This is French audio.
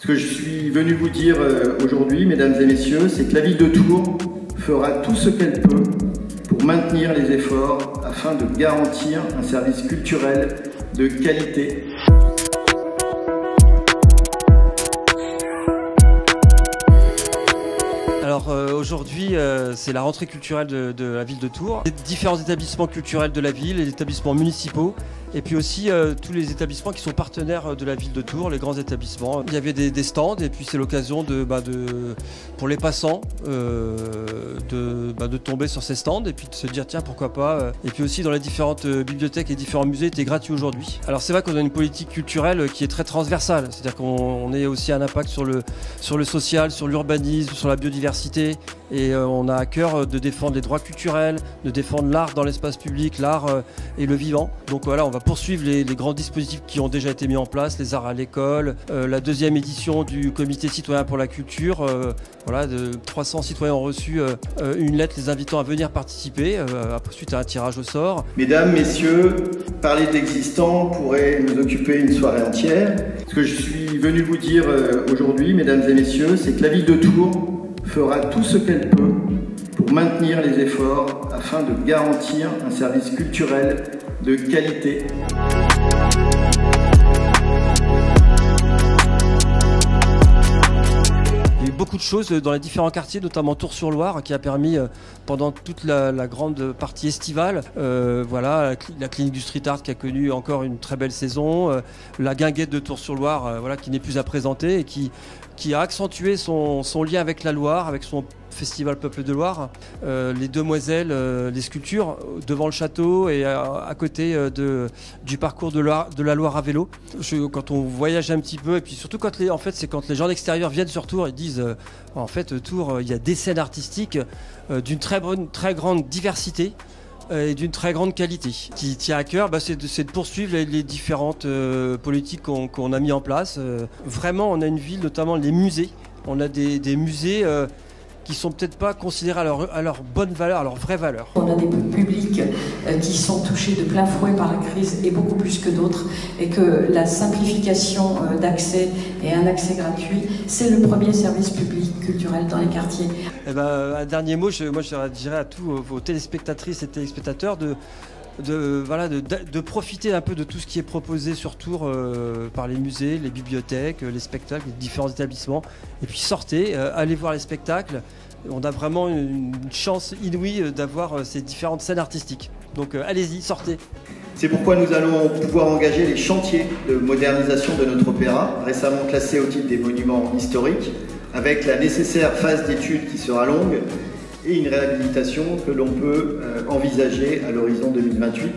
Ce que je suis venu vous dire aujourd'hui, mesdames et messieurs, c'est que la ville de Tours fera tout ce qu'elle peut pour maintenir les efforts afin de garantir un service culturel de qualité. Alors aujourd'hui, c'est la rentrée culturelle de la ville de Tours. Les différents établissements culturels de la ville, les établissements municipaux, et puis aussi tous les établissements qui sont partenaires de la ville de Tours, les grands établissements. Il y avait des stands, et puis c'est l'occasion pour les passants de tomber sur ces stands et puis de se dire tiens pourquoi pas. Et puis aussi dans les différentes bibliothèques et différents musées étaient gratuits aujourd'hui. Alors c'est vrai qu'on a une politique culturelle qui est très transversale, c'est-à-dire qu'on ait aussi un impact sur le social, sur l'urbanisme, sur la biodiversité, et on a à cœur de défendre les droits culturels, de défendre l'art dans l'espace public, l'art et le vivant. Donc voilà, on va poursuivre les grands dispositifs qui ont déjà été mis en place, les arts à l'école, la deuxième édition du comité citoyen pour la culture. Voilà, 300 citoyens ont reçu une lettre les invitant à venir participer suite à un tirage au sort. Mesdames, messieurs, parler de l'existant pourrait nous occuper une soirée entière. Ce que je suis venu vous dire aujourd'hui, mesdames et messieurs, c'est que la ville de Tours fera tout ce qu'elle peut pour maintenir les efforts afin de garantir un service culturel de qualité. Il y a eu beaucoup de choses dans les différents quartiers, notamment Tours-sur-Loire, qui a permis pendant toute la grande partie estivale, voilà, la clinique du street art qui a connu encore une très belle saison, la guinguette de Tours-sur-Loire, voilà, qui n'est plus à présenter et qui a accentué son lien avec la Loire, avec son festival Peuple de Loire, les demoiselles, les sculptures devant le château et à côté du parcours de la Loire à vélo. Quand on voyage un petit peu, et puis surtout quand les gens d'extérieur viennent sur Tours, ils disent en fait Tours, il y a des scènes artistiques d'une très grande diversité et d'une très grande qualité. Qui tient à cœur, c'est de poursuivre les différentes politiques qu'on a mis en place. Vraiment, on a une ville, notamment les musées. On a des musées qui sont peut-être pas considérés à leur bonne valeur, à leur vraie valeur. On a des publics qui sont touchés de plein fouet par la crise et beaucoup plus que d'autres, et que la simplification d'accès et un accès gratuit, c'est le premier service public culturel dans les quartiers. Un dernier mot, moi je dirais à tous vos téléspectatrices et téléspectateurs de profiter un peu de tout ce qui est proposé sur Tours par les musées, les bibliothèques, les spectacles, les différents établissements. Et puis sortez, allez voir les spectacles. On a vraiment une chance inouïe d'avoir ces différentes scènes artistiques. Donc allez-y, sortez. C'est pourquoi nous allons pouvoir engager les chantiers de modernisation de notre opéra, récemment classé au titre des monuments historiques, avec la nécessaire phase d'étude qui sera longue, et une réhabilitation que l'on peut envisager à l'horizon 2028.